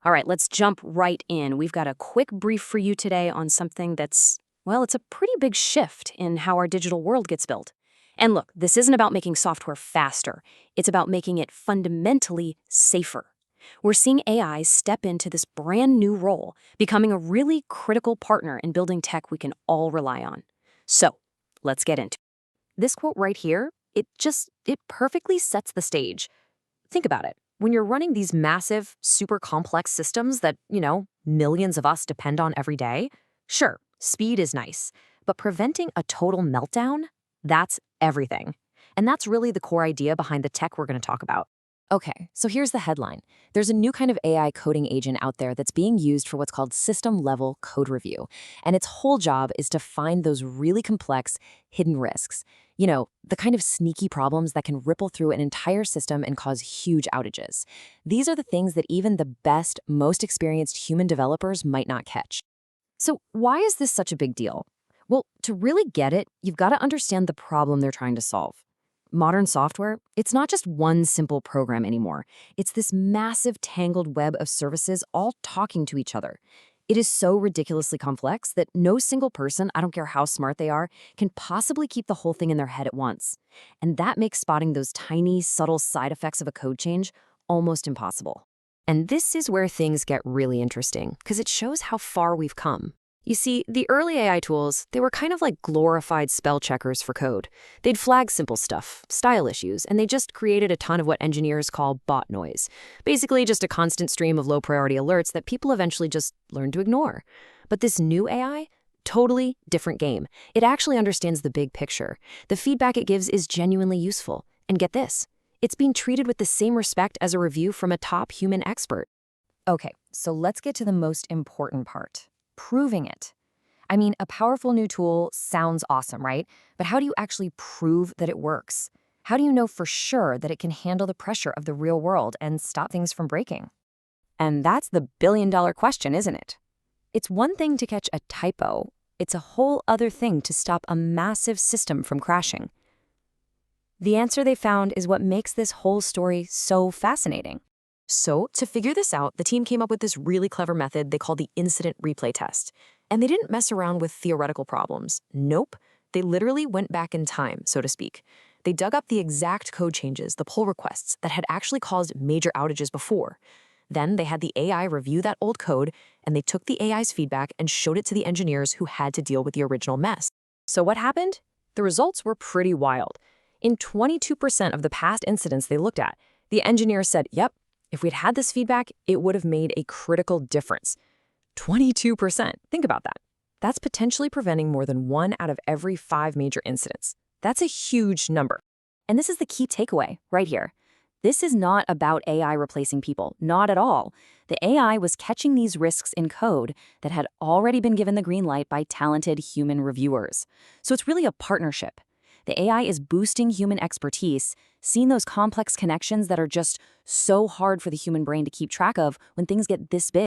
All right, let's jump right in. We've got a quick brief for you today on something that's, well, it's a pretty big shift in how our digital world gets built. And look, this isn't about making software faster. It's about making it fundamentally safer. We're seeing AI step into this brand new role, becoming a really critical partner in building tech we can all rely on. So, let's get into it. This quote right here, it perfectly sets the stage. Think about it. When you're running these massive, super complex systems that, millions of us depend on every day, sure, speed is nice, but preventing a total meltdown, that's everything. And that's really the core idea behind the tech we're going to talk about. Okay, so here's the headline. There's a new kind of AI coding agent out there that's being used for what's called system-level code review. And its whole job is to find those really complex, hidden risks. The kind of sneaky problems that can ripple through an entire system and cause huge outages. These are the things that even the best, most experienced human developers might not catch. So, why is this such a big deal? Well, to really get it, you've got to understand the problem they're trying to solve. Modern software, it's not just one simple program anymore. It's this massive tangled web of services all talking to each other. It is so ridiculously complex that no single person, I don't care how smart they are, can possibly keep the whole thing in their head at once. And that makes spotting those tiny, subtle side effects of a code change almost impossible. And this is where things get really interesting, because it shows how far we've come. You see, the early AI tools, they were kind of like glorified spell checkers for code. They'd flag simple stuff, style issues, and they just created a ton of what engineers call bot noise. Basically just a constant stream of low-priority alerts that people eventually just learned to ignore. But this new AI, totally different game. It actually understands the big picture. The feedback it gives is genuinely useful. And get this, it's being treated with the same respect as a review from a top human expert. Okay, so let's get to the most important part. Proving it. I mean, a powerful new tool sounds awesome, right? But how do you actually prove that it works? How do you know for sure that it can handle the pressure of the real world and stop things from breaking? And that's the billion-dollar question, isn't it? It's one thing to catch a typo. It's a whole other thing to stop a massive system from crashing. The answer they found is what makes this whole story so fascinating. So, to figure this out, the team came up with this really clever method they call the incident replay test. And they didn't mess around with theoretical problems. Nope. They literally went back in time, so to speak. They dug up the exact code changes, the pull requests, that had actually caused major outages before. Then they had the AI review that old code, and they took the AI's feedback and showed it to the engineers who had to deal with the original mess. So what happened? The results were pretty wild. In 22% of the past incidents they looked at, the engineers said, yep, if we'd had this feedback, it would have made a critical difference. 22%. Think about that. That's potentially preventing more than 1 out of every 5 major incidents. That's a huge number. And this is the key takeaway right here. This is not about AI replacing people, not at all. The AI was catching these risks in code that had already been given the green light by talented human reviewers. So it's really a partnership. The AI is boosting human expertise, seeing those complex connections that are just so hard for the human brain to keep track of when things get this big.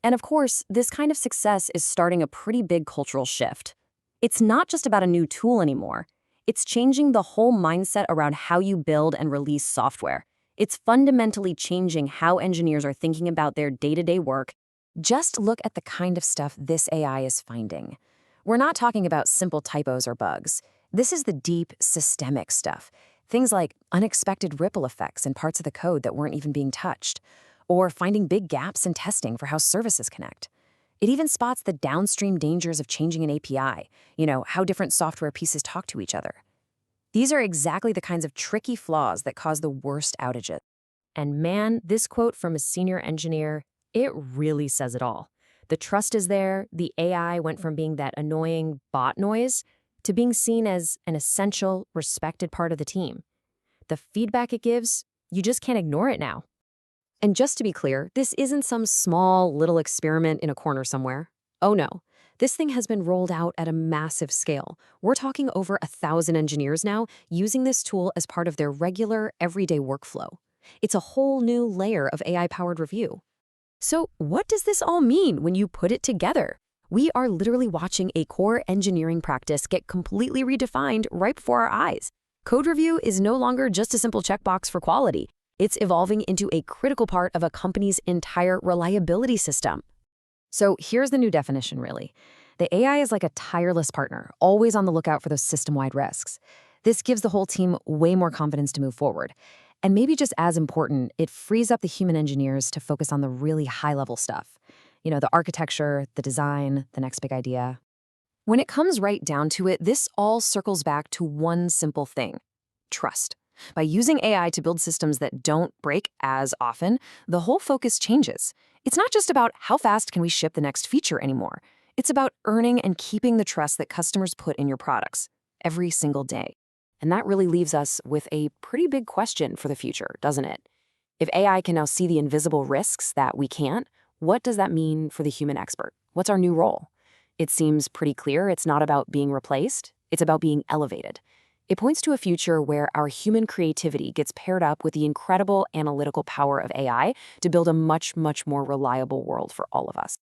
And of course, this kind of success is starting a pretty big cultural shift. It's not just about a new tool anymore. It's changing the whole mindset around how you build and release software. It's fundamentally changing how engineers are thinking about their day-to-day work. Just look at the kind of stuff this AI is finding. We're not talking about simple typos or bugs. This is the deep, systemic stuff. Things like unexpected ripple effects in parts of the code that weren't even being touched, or finding big gaps in testing for how services connect. It even spots the downstream dangers of changing an API, how different software pieces talk to each other. These are exactly the kinds of tricky flaws that cause the worst outages. And man, this quote from a senior engineer, it really says it all. The trust is there. The AI went from being that annoying bot noise to being seen as an essential, respected part of the team. The feedback it gives, you just can't ignore it now. And just to be clear, this isn't some small little experiment in a corner somewhere. Oh no, this thing has been rolled out at a massive scale. We're talking over 1,000 engineers now using this tool as part of their regular, everyday workflow. It's a whole new layer of AI-powered review. So what does this all mean when you put it together? We are literally watching a core engineering practice get completely redefined right before our eyes. Code review is no longer just a simple checkbox for quality. It's evolving into a critical part of a company's entire reliability system. So here's the new definition, really. The AI is like a tireless partner, always on the lookout for those system-wide risks. This gives the whole team way more confidence to move forward. And maybe just as important, it frees up the human engineers to focus on the really high-level stuff. The architecture, the design, the next big idea. When it comes right down to it, this all circles back to one simple thing: trust. By using AI to build systems that don't break as often, the whole focus changes. It's not just about how fast can we ship the next feature anymore. It's about earning and keeping the trust that customers put in your products every single day. And that really leaves us with a pretty big question for the future, doesn't it? If AI can now see the invisible risks that we can't, what does that mean for the human expert? What's our new role? It seems pretty clear it's not about being replaced, it's about being elevated. It points to a future where our human creativity gets paired up with the incredible analytical power of AI to build a much, much more reliable world for all of us.